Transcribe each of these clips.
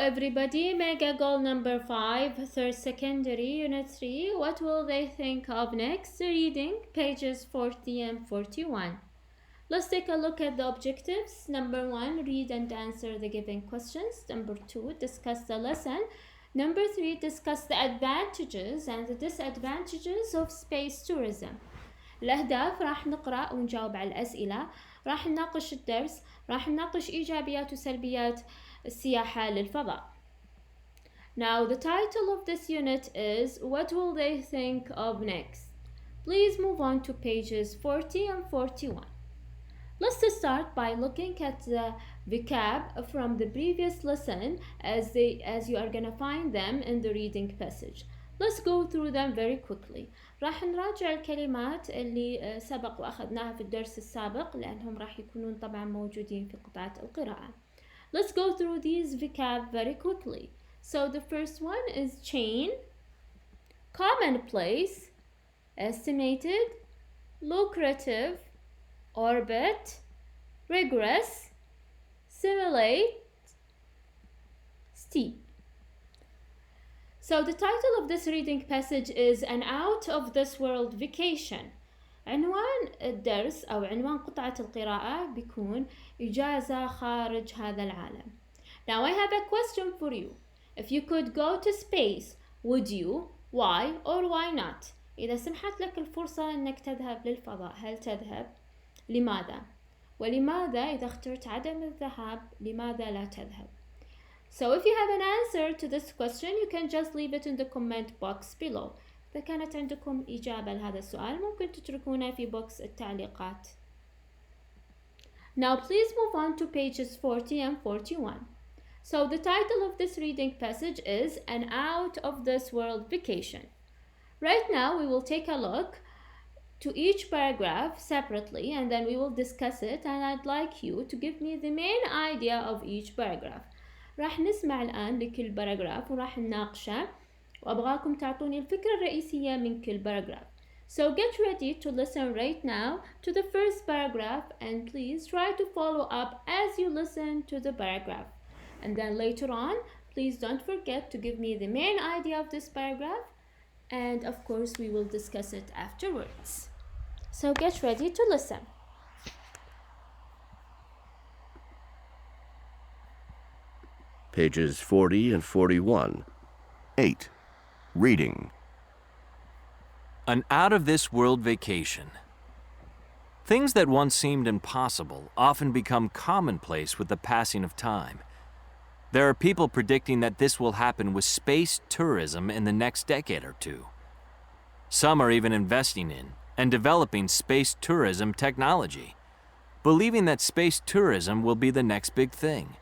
everybody, mega goal number 5, third secondary, unit 3. What will they think of next? Reading pages 40 and 41. Let's take a look at the objectives. Number 1, read and answer the given questions. Number 2, discuss the lesson. Number 3, discuss the advantages and the disadvantages of space tourism. الأهداف راح نقرأ ونجاوب على الأسئلة، راح نناقش الدرس، راح نناقش إيجابيات وسلبيات السياحة للفضاء. Now the title of this unit is What Will They Think of Next? Please move on to pages 40 and 41. Let's start by looking at the vocab from the previous lesson as you are gonna find them in the reading passage. Let's go through them very quickly. راح نراجع الكلمات اللي سبق وأخذناها في الدرس السابق لأنهم راح يكونون طبعا موجودين في قطعة القراءة. Let's go through these vocab very quickly. So the first one is chain, commonplace, estimated, lucrative, orbit, rigorous, simulate, steep. So the title of this reading passage is An Out of This World Vacation. عنوان الدرس أو عنوان قطعة القراءة بيكون إجازة خارج هذا العالم. Now I have a question for you. If you could go to space, would you? Why or why not? إذا سمحت لك الفرصة أنك تذهب للفضاء، هل تذهب؟ لماذا؟ ولماذا إذا اخترت عدم الذهاب، لماذا لا تذهب؟ So if you have an answer to this question, you can just leave it in the comment box below. إذا كانت عندكم إجابة لهذا السؤال ممكن تتركونها في بوكس التعليقات. Now please move on to pages 40 and 41. So the title of this reading passage is An Out of This World Vacation. Right now we will take a look to each paragraph separately and then we will discuss it, and I'd like you to give me the main idea of each paragraph. راح نسمع الآن لكل باراجراف وراح نناقشه وأبغاكم تعطوني الفكرة الرئيسية من كل باراجراف. So get ready to listen right now to the first paragraph and please try to follow up as you listen to the paragraph. And then later on, please don't forget to give me the main idea of this paragraph, and of course we will discuss it afterwards. So get ready to listen. Pages 40 and 41. 8. Reading. An out-of-this-world vacation. Things that once seemed impossible often become commonplace with the passing of time. There are people predicting that this will happen with space tourism in the next decade or two. Some are even investing in and developing space tourism technology, believing that space tourism will be the next big thing.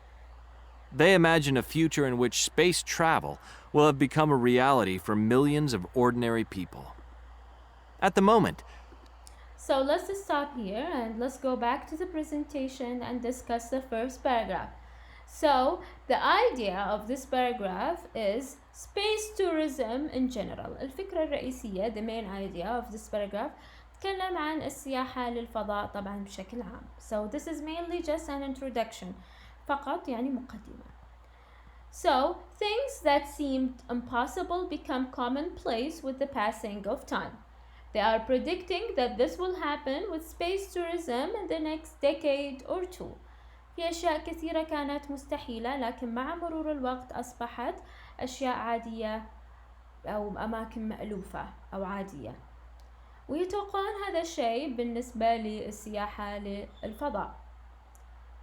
They imagine a future in which space travel will have become a reality for millions of ordinary people. At the moment, So let's stop here and let's go back to the presentation and discuss the first paragraph. So the idea of this paragraph is space tourism in general. الفكرة الرئيسية, the main idea of this paragraph, تكلم عن السياحة للفضاء طبعا بشكل عام. So this is mainly just an introduction. فقط يعني مقدمة. So things that seemed impossible become commonplace with the passing of time. They are predicting that this will happen with space tourism in the next decade or two. في أشياء كثيرة كانت مستحيلة لكن مع مرور الوقت أصبحت أشياء عادية أو أماكن مألوفة أو عادية. ويتوقعون هذا الشيء بالنسبة للسياحة للفضاء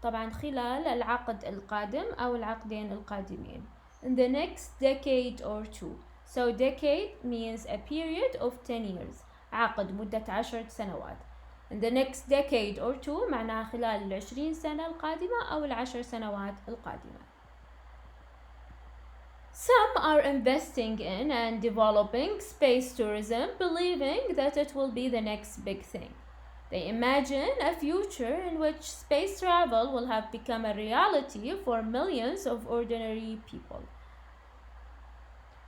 طبعا خلال العقد القادم أو العقدين القادمين. In the next decade or two. So decade means a period of 10 years. عقد مدة 10 سنوات. In the next decade or two معناها خلال 20 سنة القادمة أو 10 سنوات القادمة. Some are investing in and developing space tourism, believing that it will be the next big thing. They imagine a future in which space travel will have become a reality for millions of ordinary people.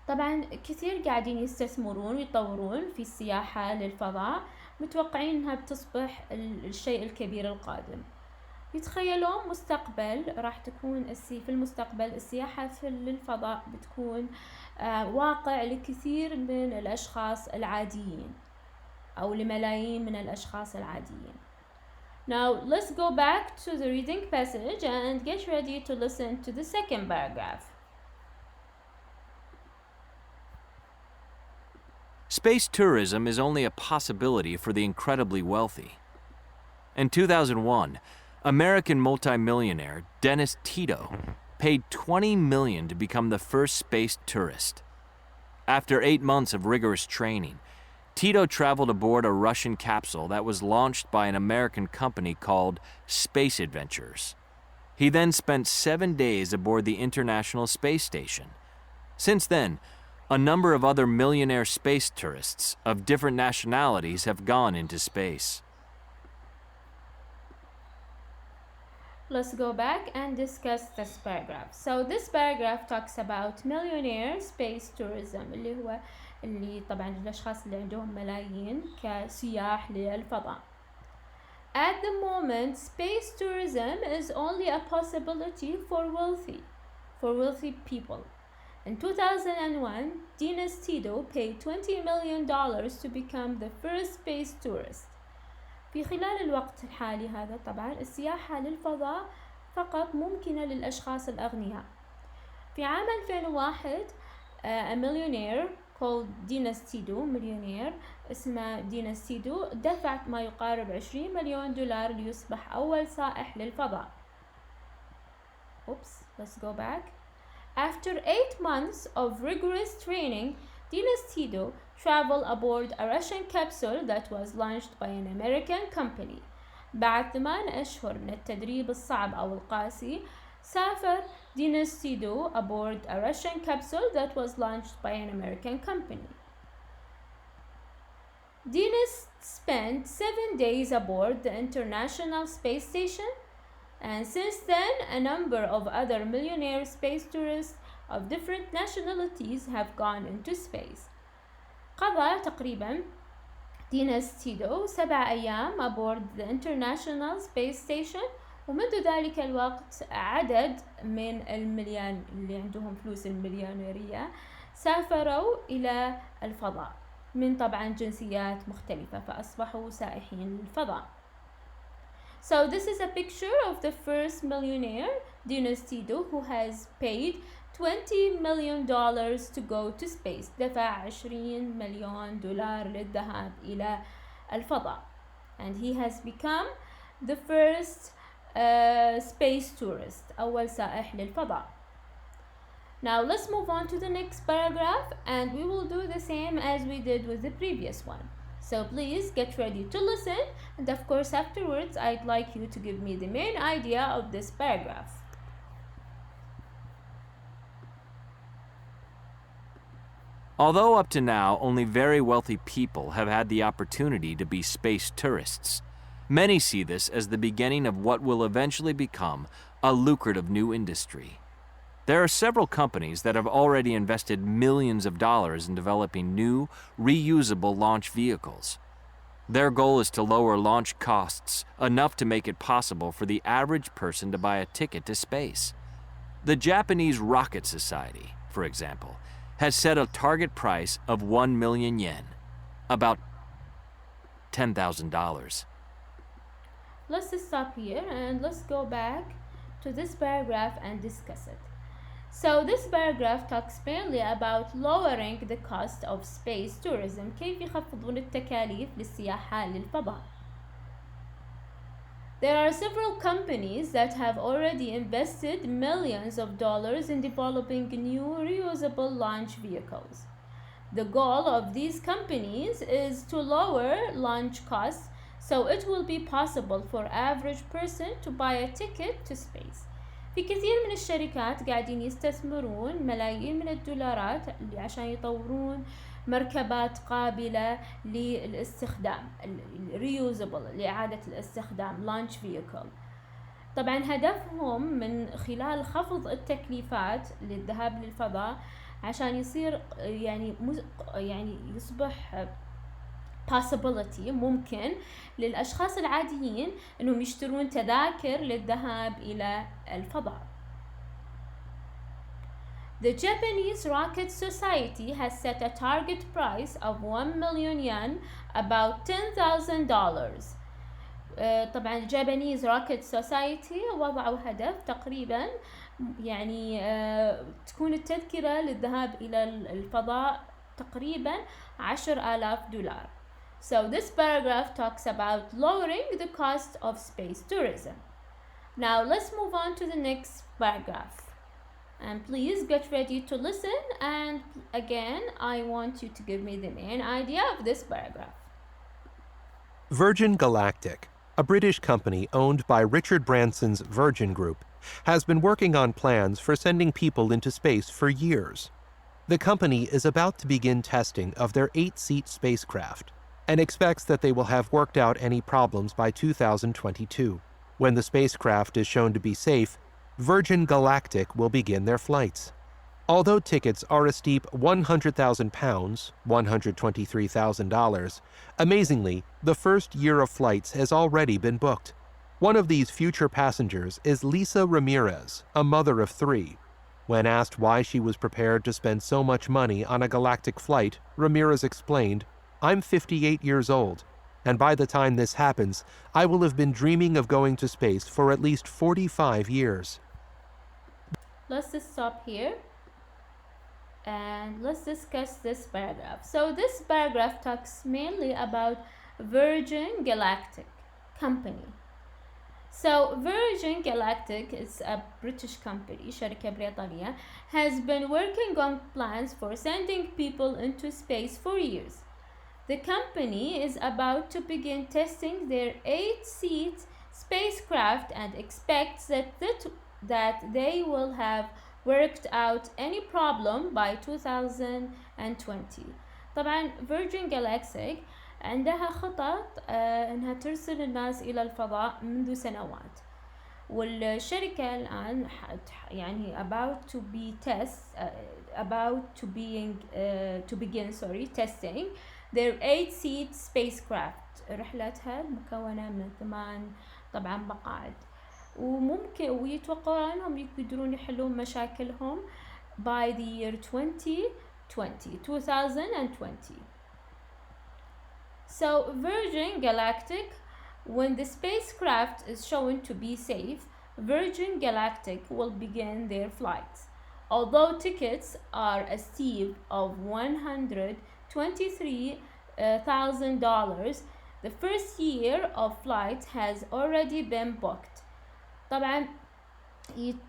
طبعا كثير قاعدين يستثمرون ويطورون في السياحة للفضاء، متوقعين انها بتصبح الشيء الكبير القادم. يتخيلون مستقبل راح تكون في المستقبل السياحة للفضاء بتكون واقع لكثير من الأشخاص العاديين أو لملايين من الأشخاص العاديين. Now let's go back to the reading passage and get ready to listen to the second paragraph. Space tourism is only a possibility for the incredibly wealthy. In 2001, American multimillionaire Dennis Tito paid $20 million to become the first space tourist. After 8 months of rigorous training, Tito traveled aboard a Russian capsule that was launched by an American company called Space Adventures. He then spent 7 days aboard the International Space Station. Since then, a number of other millionaire space tourists of different nationalities have gone into space. Let's go back and discuss this paragraph. So this paragraph talks about millionaire space tourism اللي طبعا الأشخاص اللي عندهم ملايين كسياح للفضاء. At the moment, space tourism is only a possibility for wealthy people. In 2001, Dennis Tito paid $20 million to become the first space tourist. في خلال الوقت الحالي هذا طبعا السياحة للفضاء فقط ممكنة للأشخاص الأغنياء. في عام 2001 a millionaire called Dennis Tito, مليونير اسمه دينيس تيدو، دفع ما يقارب $20 مليون ليصبح أول سائح للفضاء. Let's go back. After 8 months of rigorous training, Dennis Tito traveled aboard a Russian capsule that was launched by an American company. بعد 8 أشهر من التدريب الصعب أو القاسي، سافر دينيس تيدو aboard a Russian capsule that was launched by an American company. Dennis spent 7 days aboard the International Space Station, and since then a number of other millionaire space tourists of different nationalities have gone into space. قضى تقريبا دينيس تيدو 7 أيام aboard the International Space Station، ومنذ ذلك الوقت عدد من اللي عندهم فلوس المليونيرية سافروا إلى الفضاء من طبعا جنسيات مختلفة فأصبحوا سائحين للفضاء. So this is a picture of the first millionaire, Dennis Tito, who has paid $20 million to go to space. دفع $20 مليون للذهاب إلى الفضاء. And he has become the first space tourist, أول سائح للفضاء. Now let's move on to the next paragraph, and we will do the same as we did with the previous one. So please get ready to listen, and of course afterwards I'd like you to give me the main idea of this paragraph. Although up to now only very wealthy people have had the opportunity to be space tourists, many see this as the beginning of what will eventually become a lucrative new industry. There are several companies that have already invested millions of dollars in developing new, reusable launch vehicles. Their goal is to lower launch costs enough to make it possible for the average person to buy a ticket to space. The Japanese Rocket Society, for example, has set a target price of 1 million yen, about $10,000. Let's stop here and let's go back to this paragraph and discuss it. So this paragraph talks mainly about lowering the cost of space tourism. كيف يخفضون التكاليف للسياحة للفضاء. There are several companies that have already invested millions of dollars in developing new reusable launch vehicles. The goal of these companies is to lower launch costs so it will be possible for average person to buy a ticket to space. في كثير من الشركات قاعدين يستثمرون ملايين من الدولارات اللي عشان يطورون مركبات قابلة للاستخدام reusable لإعادة الاستخدام launch vehicle. طبعا هدفهم من خلال خفض التكليفات للذهاب للفضاء عشان يصير يعني يصبح possibility ممكن للأشخاص العاديين أنهم يشترون تذاكر للذهاب إلى الفضاء. The Japanese Rocket Society has set a target price of 1 million yen, about $10,000. طبعا الجابانيز روكيت سوسايتي وضعوا هدف تقريبا يعني تكون التذكرة للذهاب إلى الفضاء تقريبا $10,000. So this paragraph talks about lowering the cost of space tourism. Now let's move on to the next paragraph. And please get ready to listen, and again I want you to give me the main idea of this paragraph. Virgin Galactic, a British company owned by Richard Branson's Virgin Group, has been working on plans for sending people into space for years. The company is about to begin testing of their 8-seat spacecraft and expects that they will have worked out any problems by 2022. When the spacecraft is shown to be safe, Virgin Galactic will begin their flights. Although tickets are a steep £100,000, $123,000, amazingly, the first year of flights has already been booked. One of these future passengers is Lisa Ramirez, a mother of 3. When asked why she was prepared to spend so much money on a galactic flight, Ramirez explained, "I'm 58 years old, and by the time this happens, I will have been dreaming of going to space for at least 45 years." Let's just stop here and let's discuss this paragraph. So this paragraph talks mainly about Virgin Galactic company. So Virgin Galactic is a British company, شركة بريطانية, has been working on plans for sending people into space for years. The company is about to begin testing their 8-seat spacecraft and expects that they will have worked out any problem by 2020. طبعا Virgin Galactic عندها خطط انها ترسل الناس الى الفضاء منذ سنوات، والشركة الان يعني to begin testing their 8-seat spacecraft. رحلتها مكونة من 8 طبعا مقاعد، وممكن ويتوقعون انهم يقدرون يحلون مشاكلهم by the year 2020. So Virgin Galactic, when the spacecraft is shown to be safe, Virgin Galactic will begin their flights. Although tickets are a steep of $123,000, the first year of flight has already been booked. طبعا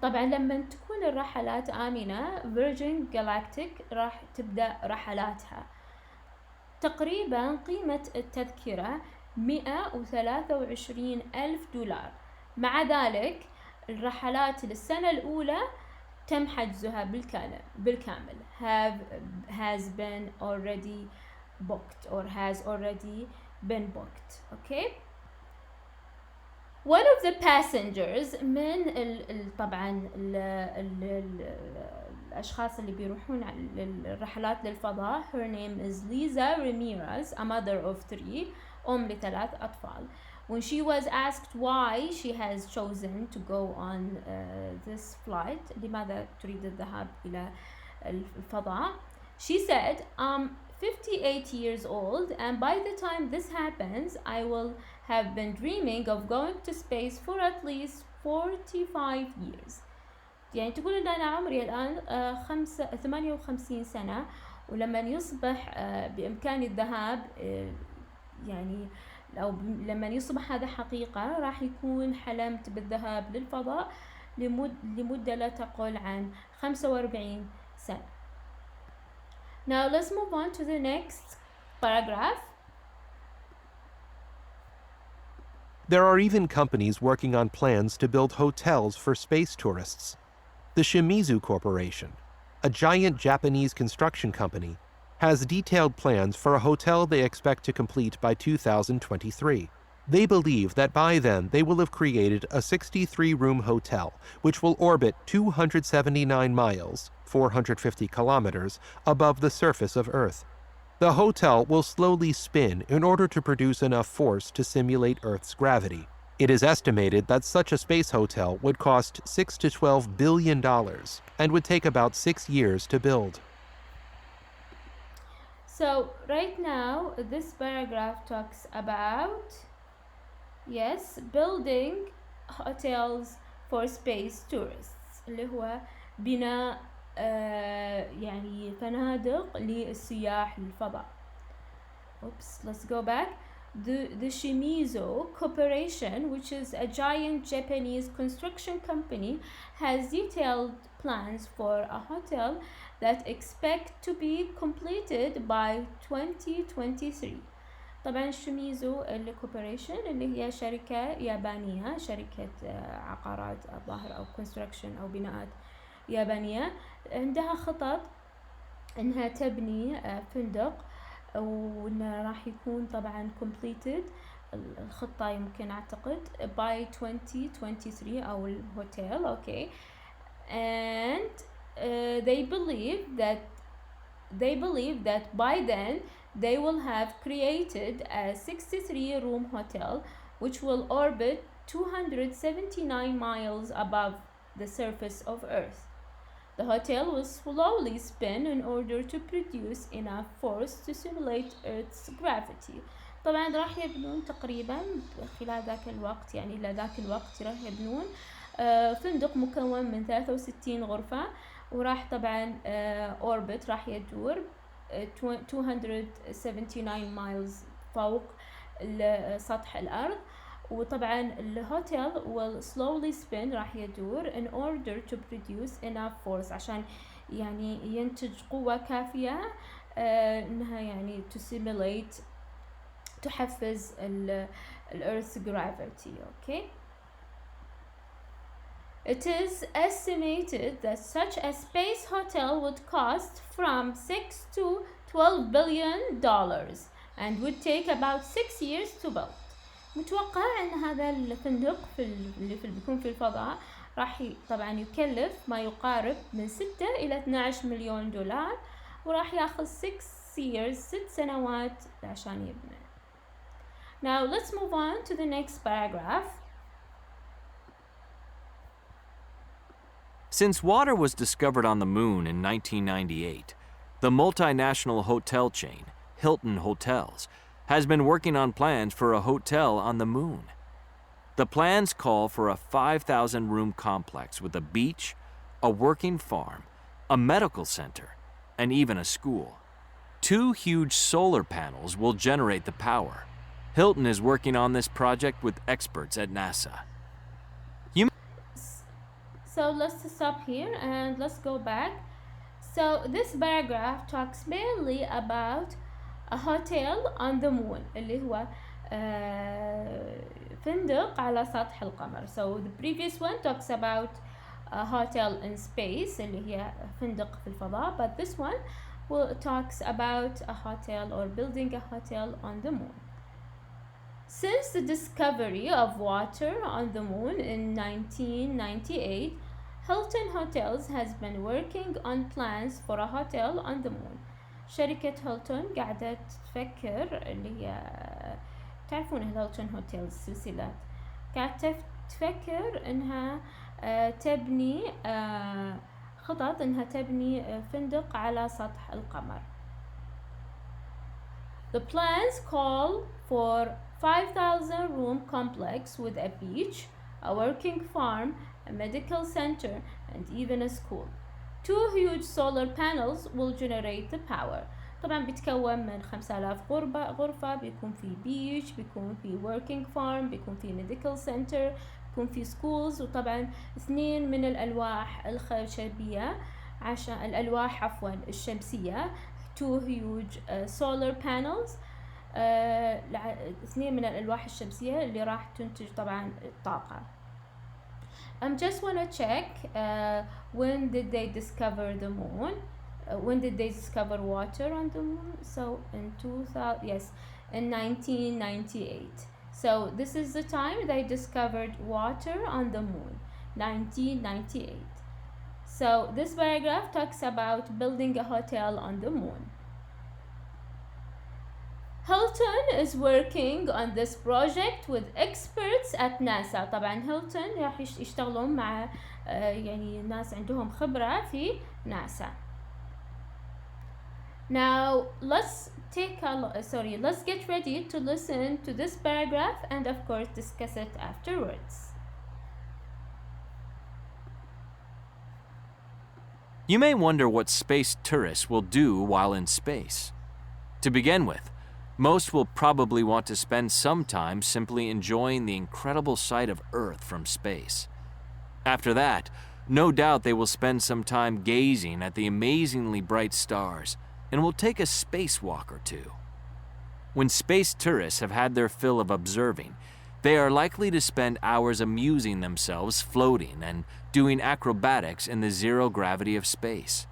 لما تكون الرحلات آمنة Virgin Galactic راح تبدأ رحلاتها. تقريبا قيمة التذكرة $123,000. مع ذلك الرحلات للسنة الأولى تم حجزها بالكامل has been already booked or has already been booked. Okay. One of the passengers من طبعا الأشخاص اللي بيروحون الرحلات للفضاء, her name is Lisa Ramirez, a mother of 3, أم ل3 أطفال. When she was asked why she has chosen to go on this flight, لماذا تريد الذهاب إلى الفضاء, she said, I'm 58 years old, and by the time this happens, I will have been dreaming of going to space for at least 45 years. يعني تقول إن أنا عمري الآن 58 سنة, ولما يصبح بإمكاني الذهاب يعني أو لما يصبح هذا حقيقة راح يكون حلمت بالذهاب للفضاء لمدة لا تقل عن 45 سنة. Now let's move on to the next paragraph. There are even companies working on plans to build hotels for space tourists. The Shimizu Corporation, a giant Japanese construction company, has detailed plans for a hotel they expect to complete by 2023. They believe that by then they will have created a 63-room hotel which will orbit 279 miles, 450 kilometers, above the surface of Earth. The hotel will slowly spin in order to produce enough force to simulate Earth's gravity. It is estimated that such a space hotel would cost $6 to $12 billion and would take about 6 years to build. So right now this paragraph talks about, yes, building hotels for space tourists, اللي هو بناء يعني فنادق للسياح للفضاء. Oops, let's go back. The Shimizu Corporation, which is a giant Japanese construction company, has detailed plans for a hotel that expect to be completed by 2023. طبعا شيميزو الكوبريشن اللي هي شركة يابانية، شركة عقارات الظاهر أو construction أو بناءات يابانية، عندها خطط إنها تبني فندق، وإنه راح يكون طبعا completed الخطة يمكن أعتقد by 2023 أو الهوتيل. okay. And they believe that by then they will have created a 63-room hotel which will orbit 279 miles above the surface of Earth. The hotel will slowly spin in order to produce enough force to simulate Earth's gravity. طبعا راح يبنون تقريبا خلال ذاك الوقت، يعني إلى ذاك الوقت راح يبنون فندق مكون من 63 غرفة، وراح طبعا orbit راح يدور 279 miles فوق سطح الأرض. وطبعا الهوتيل will slowly spin راح يدور in order to produce enough force عشان يعني ينتج قوة كافية انها يعني to simulate تحفز Earth's gravity. okay. It is estimated that such a space hotel would cost from $6 to $12 billion and would take about 6 years to build. متوقع ان هذا الفندق اللي بيكون في الفضاء راح طبعا يكلف ما يقارب من 6 إلى 12 مليون دولار، وراح ياخذ 6 سنوات عشان يبنى. Now let's move on to the next paragraph. Since water was discovered on the moon in 1998, the multinational hotel chain, Hilton Hotels, has been working on plans for a hotel on the moon. The plans call for a 5,000-room complex with a beach, a working farm, a medical center, and even a school. 2 huge solar panels will generate the power. Hilton is working on this project with experts at NASA. So let's stop here and let's go back. So this paragraph talks mainly about a hotel on the moon اللي هو فندق على سطح القمر. So the previous one talks about a hotel in space اللي هي فندق في الفضاء, but this one talks about a hotel or building a hotel on the moon. Since the discovery of water on the moon in 1998, Hilton Hotels has been working on plans for a hotel on the moon. شركة هيلتون قاعدة تفكر اللي هي تعرفون هيلتون هوتيل السلسلات، قاعدة تفكر انها تبني خطط انها تبني فندق على سطح القمر. The plans call for 5,000-room complex with a beach, a working farm, a medical center, and even a school. 2 huge solar panels will generate the power. طبعا بيتكون من 5,000 غرفة، بيكون في beach، بيكون في working farm، بيكون في medical center، بيكون في schools، وطبعا 2 من الألواح الخشبية عشان الألواح الشمسية 2 huge solar panels 2 من الألواح الشمسية اللي راح تنتج طبعا الطاقة. Just want to check when did they discover the moon? When did they discover water on the moon? So in 2000, yes, in 1998. So this is the time they discovered water on the moon, 1998. So this paragraph talks about building a hotel on the moon. Hilton is working on this project with experts at NASA. طبعا Hilton راح يشتغلون مع يعني ناس عندهم خبرة في NASA. Now let's get ready to listen to this paragraph and of course discuss it afterwards. You may wonder what space tourists will do while in space. To begin with, most will probably want to spend some time simply enjoying the incredible sight of Earth from space. After that, no doubt they will spend some time gazing at the amazingly bright stars and will take a spacewalk or two. When space tourists have had their fill of observing, they are likely to spend hours amusing themselves floating and doing acrobatics in the zero gravity of space.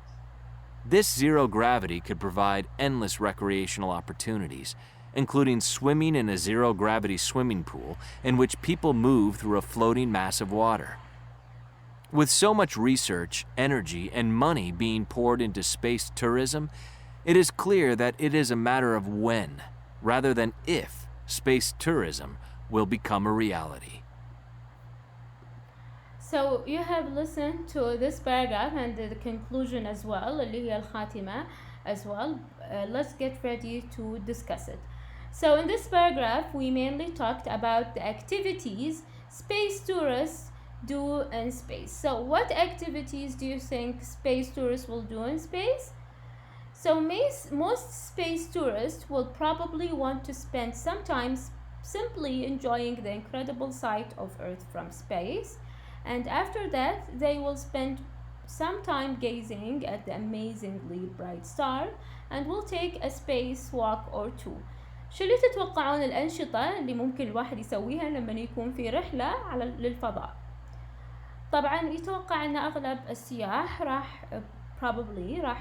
This zero gravity could provide endless recreational opportunities, including swimming in a zero gravity swimming pool in which people move through a floating mass of water. With so much research, energy, and money being poured into space tourism, it is clear that it is a matter of when, rather than if, space tourism will become a reality. So you have listened to this paragraph and the conclusion as well, اللي هي الخاتمة as well. Let's get ready to discuss it. So in this paragraph, we mainly talked about the activities space tourists do in space. So what activities do you think space tourists will do in space? So most space tourists will probably want to spend some time simply enjoying the incredible sight of Earth from space. And after that, they will spend some time gazing at the amazingly bright star and will take a space walk or two. شو اللي تتوقعون الأنشطة اللي ممكن الواحد يسويها لما يكون في رحلة للفضاء؟ طبعا يتوقع أن أغلب السياح راح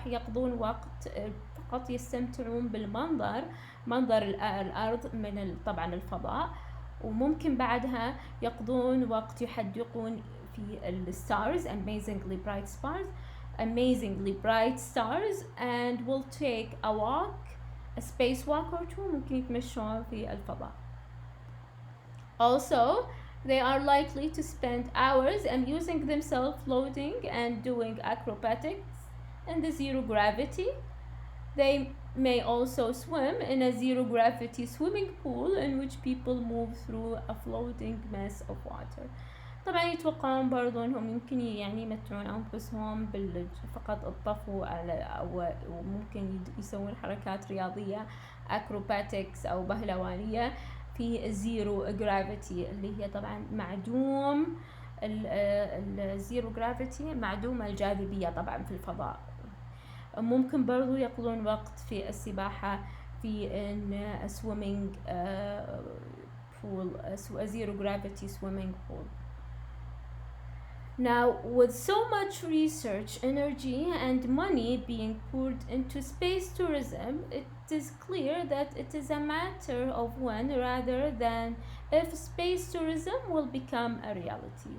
يقضون وقت فقط يستمتعون بالمنظر، منظر الأرض من طبعا الفضاء، وممكن بعدها يقضون وقت يحدقون في الستارز amazingly bright stars and will take a space walk or two. ممكن يتمشون في الفضاء. Also, they are likely to spend hours amusing themselves floating and doing acrobatics in the zero gravity. They may also swim in a zero gravity swimming pool in which people move through a floating mass of water. طبعا يتوقعون برضو انهم يمكن يعني يمتعون انفسهم فقط الطفو او ممكن يسوون حركات رياضية acrobatics او بهلوانية في الزيرو جرافيتي اللي هي طبعا معدوم الزيرو جرافيتي معدوم الجاذبية طبعا في الفضاء. ممكن برضو يقضون وقت في السباحة في a swimming pool, a zero gravity swimming pool. Now, with so much research, energy, and money being poured into space tourism, it is clear that it is a matter of when rather than if space tourism will become a reality.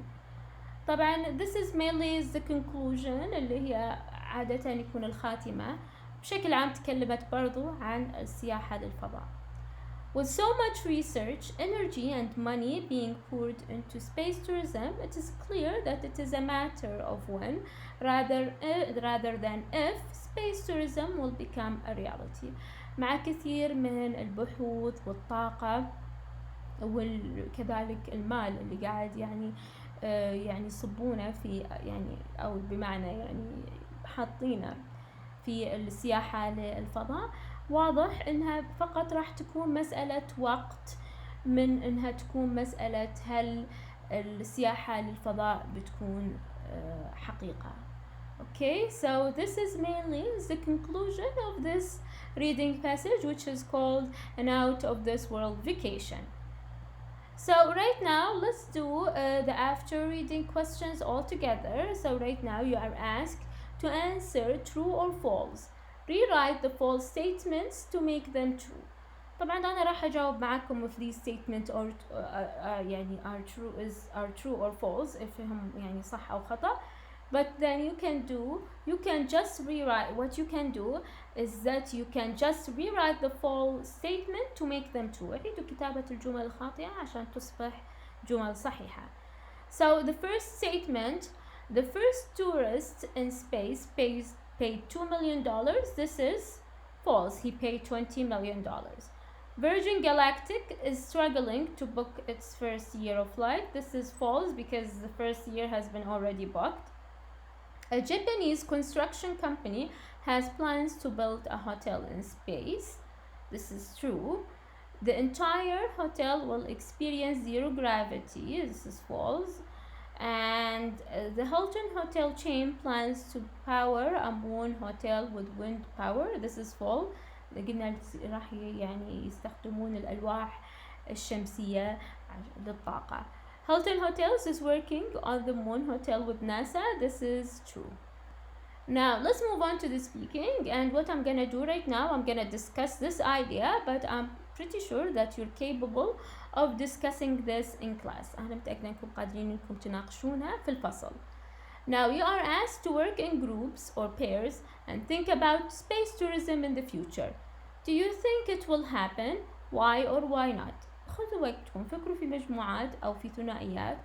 طبعا this is mainly the conclusion اللي هي عادة يكون الخاتمة. بشكل عام تكلمت برضو عن السياحة للفضاء. With so much research, energy and money being poured into space tourism, it is clear that it is a matter of when, rather than if, space tourism will become a reality. مع كثير من البحوث والطاقة وكذلك المال اللي قاعد يعني يصبونه في يعني أو بمعنى يعني حاطينه في السياحة للفضاء، واضح انها فقط راح تكون مسألة وقت من انها تكون مسألة هل السياحة للفضاء بتكون حقيقة. Okay, so this is mainly the conclusion of this reading passage, which is called An Out of This World Vacation. So right now let's do the after reading questions all together. So right now you are asked to answer true or false. Rewrite the false statements to make them true. طبعا أنا راح أجاوب معكم if these statements يعني are true or false if هم يعني صح أو خطأ. But then you can just rewrite. What you can do is that you can just rewrite the false statement to make them true. أعيدوا كتابة الجمل الخاطئة عشان تصبح جمل صحيحة. So the first statement, the first tourist in space paid $2 million. This is false. He paid $20 million. Virgin Galactic is struggling to book its first year of flight. This is false because the first year has been already booked. A Japanese construction company has plans to build a hotel in space. This is true. The entire hotel will experience zero gravity. This is false. And the Hilton hotel chain plans to power a moon hotel with wind power. This is false. قلنا راح يعني يستخدمون الألواح الشمسية للطاقة. Hilton Hotels is working on the moon hotel with NASA. This is true. Now let's move on to the speaking, and what I'm gonna do right now, I'm gonna discuss this idea, but I'm pretty sure that you're capable of discussing this in class. أنا متأكدة أنكم قادرين أنكم تناقشونها في الفصل. Now you are asked to work in groups or pairs and think about space tourism in the future. Do you think it will happen? Why or why not? خذوا وقتكم، فكروا في مجموعات أو في ثنائيات،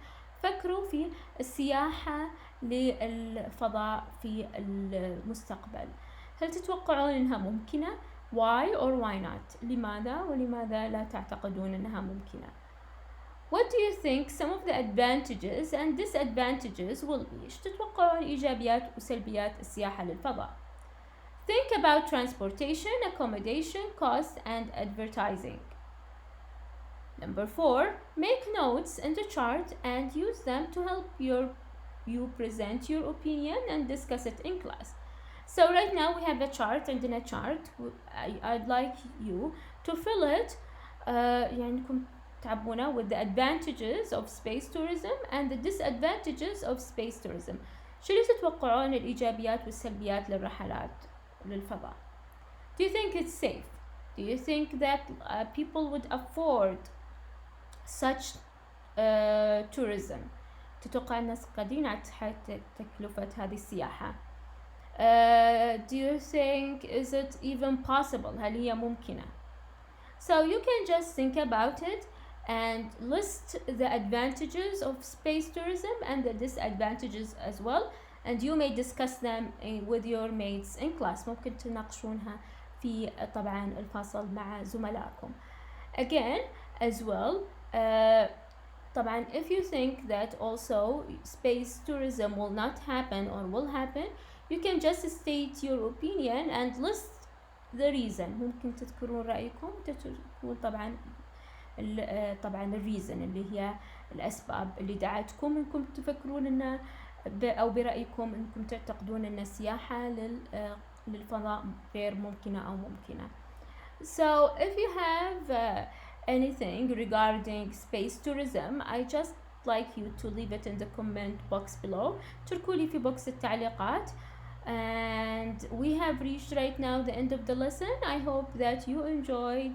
فكروا في السياحة للفضاء في المستقبل. هل تتوقعون أنها ممكنة؟ Why or why not? لماذا ولماذا لا تعتقدون أنها ممكنة؟ What do you think some of the advantages and disadvantages will be? إيش تتوقعون إيجابيات وسلبيات السياحة للفضاء؟ Think about transportation, accommodation, cost, and advertising. Number 4, make notes in the chart and use them to help you present your opinion and discuss it in class. So right now we have a chart, and in a chart I'd like you to fill it يعني تعبونا with the advantages of space tourism and the disadvantages of space tourism. شو اللي تتوقعون الإيجابيات والسلبيات للرحلات للفضاء؟ Do you think it's safe? Do you think that people would afford such tourism? تتوقع الناس قادرين على تكلفة هذه السياحة؟ Do you think is it even possible؟ هل هي ممكنة؟ So you can just think about it and list the advantages of space tourism and the disadvantages as well, and you may discuss them with your mates in class. ممكن تناقشونها في طبعا الفصل مع زملائكم. Again as well, طبعا if you think that also space tourism will not happen or will happen, you can just state your opinion and list the reason. ممكن تذكرون رأيكم، تكون طبعا الريزن اللي هي الأسباب اللي دعتكم إنكم تفكرون إن أو برأيكم إنكم تعتقدون إن السياحة للفضاء غير ممكنة أو ممكنة. So if you have anything regarding space tourism, I just like you to leave it in the comment box below. تركوا لي في box التعليقات. And we have reached right now the end of the lesson. I hope that you enjoyed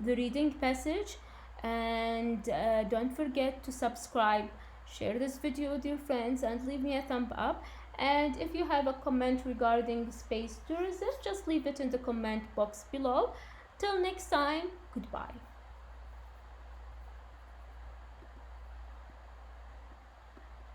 the reading passage, and don't forget to subscribe, share this video with your friends, and leave me a thumb up. And if you have a comment regarding space tourism, just leave it in the comment box below. Till next time, goodbye.